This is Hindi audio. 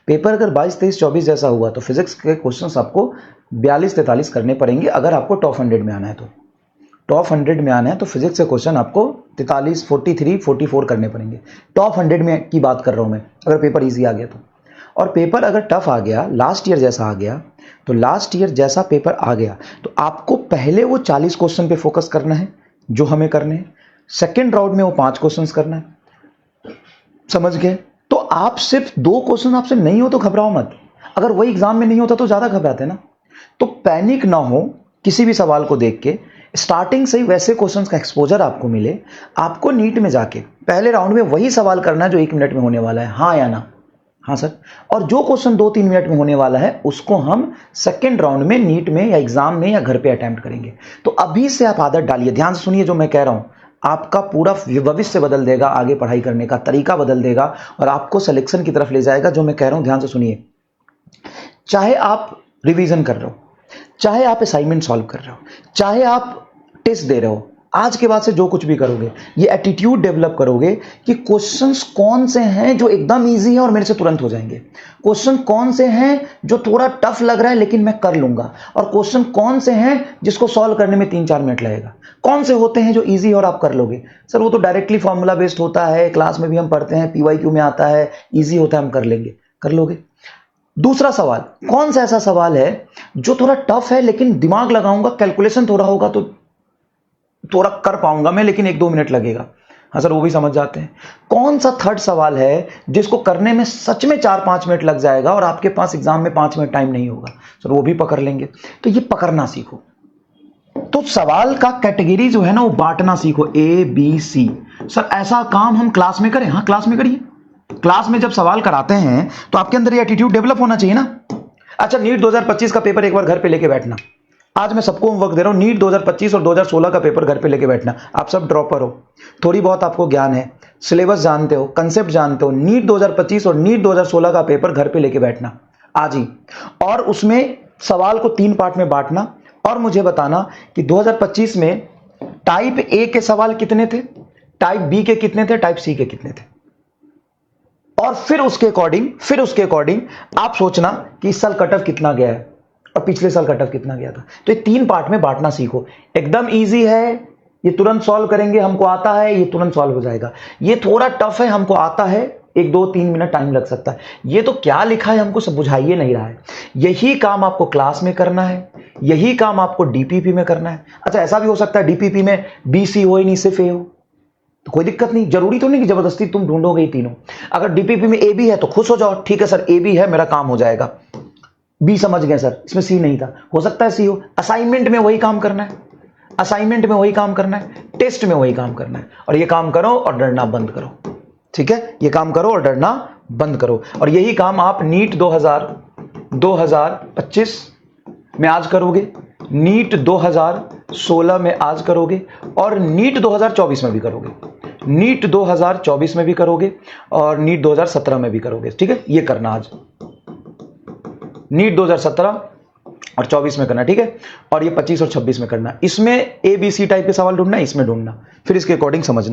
पेपर अगर 22, 23, 24 जैसा हुआ तो फिजिक्स के क्वेश्चंस आपको 42, 43 करने पड़ेंगे अगर आपको टॉप 100 में आना है। तो टॉप 100 में आना है तो फिजिक्स के क्वेश्चन आपको 43, 43, 44 करने पड़ेंगे। टॉप 100 में की बात कर रहा हूं मैं, अगर पेपर इजी आ गया तो। और पेपर अगर टफ आ गया, लास्ट ईयर जैसा आ गया, तो लास्ट ईयर जैसा पेपर आ गया तो आपको पहले वो 40 क्वेश्चन पे फोकस करना है जो हमें करने हैं, सेकेंड राउंड में वो 5 क्वेश्चन करना है। समझ गए? तो आप सिर्फ 2 क्वेश्चन आपसे नहीं हो तो घबराओ मत। अगर वही एग्जाम में नहीं होता तो ज्यादा घबराते ना। तो पैनिक ना हो किसी भी सवाल को देख के, स्टार्टिंग से ही वैसे क्वेश्चंस का एक्सपोजर आपको मिले। आपको नीट में जाके पहले राउंड में वही सवाल करना है जो 1 मिनट में होने वाला है, हाँ या ना। हाँ सर। और जो क्वेश्चन 2-3 मिनट में होने वाला है उसको हम सेकेंड राउंड में नीट में या एग्जाम में या घर पे अटेम्प्ट करेंगे। तो अभी से आप आदत डालिए, ध्यान से सुनिए जो मैं कह रहा हूं, आपका पूरा भविष्य बदल देगा, आगे पढ़ाई करने का तरीका बदल देगा और आपको सिलेक्शन की तरफ ले जाएगा। जो मैं कह रहा हूं ध्यान से सुनिए। चाहे आप रिवीजन कर रहे हो, चाहे आप असाइनमेंट सॉल्व कर रहे हो, चाहे आप टेस्ट दे रहे हो, आज के बाद से जो कुछ भी करोगे ये एटीट्यूड डेवलप करोगे कि क्वेश्चंस कौन से हैं जो एकदम इजी है और मेरे से तुरंत हो जाएंगे, क्वेश्चन कौन से हैं जो थोड़ा टफ लग रहा है लेकिन मैं कर लूंगा, और क्वेश्चन कौन से हैं जिसको सॉल्व करने में 3-4 मिनट लगेगा, कौन से होते हैं जो इजी और आप कर लोगे। सर वो तो डायरेक्टली फॉर्मूला बेस्ड होता है, क्लास में भी हम पढ़ते हैं, पीवाईक्यू में आता है, इजी होता है, हम कर लेंगे, कर लोगे। दूसरा सवाल, कौन सा ऐसा सवाल है जो थोड़ा टफ है लेकिन दिमाग लगाऊंगा, कैलकुलेशन थोड़ा होगा तो थोड़ा कर पाऊंगा मैं, लेकिन 1-2 मिनट लगेगा। हाँ सर वो भी समझ जाते हैं। कौन सा थर्ड सवाल है जिसको करने में सच में 4-5 मिनट लग जाएगा और आपके पास एग्जाम में 5 मिनट टाइम नहीं होगा, सर वो भी पकड़ लेंगे। तो ये पकड़ना सीखो। तो सवाल का कैटेगरी जो है ना वो बांटना सीखो, ABC। सर ऐसा काम हम क्लास में करें? हाँ क्लास में करिए। क्लास में जब सवाल कराते हैं तो आपके अंदर ये एटीट्यूड डेवलप होना चाहिए ना। अच्छा, नीट 2025 का पेपर एक बार घर पे लेके बैठना। आज मैं सबको होमवर्क दे रहा हूं, नीट 2025 और 2016 का पेपर घर पे लेके बैठना। आप सब ड्रॉपर हो, थोड़ी बहुत आपको ज्ञान है, सिलेबस जानते हो, कंसेप्ट जानते हो, नीट 2025 और नीट 2016 का पेपर घर पे लेके बैठना आज ही, और उसमें सवाल को 3 पार्ट में बांटना और मुझे बताना कि 2025 में टाइप ए के सवाल कितने थे, टाइप बी के कितने थे, टाइप सी के कितने थे, और फिर उसके अकॉर्डिंग आप सोचना कि इस साल कट ऑफ कितना गया है और पिछले साल कट ऑफ कितना गया था। तो ये 3 पार्ट में बांटना सीखो। एकदम इजी है, ये तुरंत सॉल्व करेंगे, हमको आता है, ये तुरंत सॉल्व हो जाएगा। ये थोड़ा टफ है, हमको आता है, 1-2-3 मिनट टाइम लग सकता है। ये तो क्या लिखा है हमको सब बुझाइए नहीं रहा है। यही काम आपको क्लास में करना है, यही काम आपको डीपीपी में करना है। अच्छा ऐसा भी हो सकता है डीपीपी में बीसी हो ही नहीं, सिर्फ ए हो, तो कोई दिक्कत नहीं, जरूरी तो नहीं कि जबरदस्ती तुम ढूंढोगे ही तीनों। अगर डीपीपी में ए बी है तो खुश हो जाओ, ठीक है सर ए बी है, मेरा काम हो जाएगा। बी समझ गए सर, इसमें सी नहीं था, हो सकता है सी हो। असाइनमेंट में वही काम करना है, असाइनमेंट में वही काम करना है, टेस्ट में वही काम करना है, और ये काम करो और डरना बंद करो। ठीक है, ये काम करो और डरना बंद करो। और यही काम आप नीट 2025 में आज करोगे, नीट 2016 में आज करोगे, और नीट 2024 में भी करोगे, नीट 2024 में भी करोगे, और नीट 2017 में भी करोगे। ठीक है, ये करना आज, नीट 2017 और 24 में करना, ठीक है, और ये 25 और 26 में करना। इसमें ABC टाइप के सवाल ढूंढना, इसमें ढूंढना, फिर इसके अकॉर्डिंग समझना।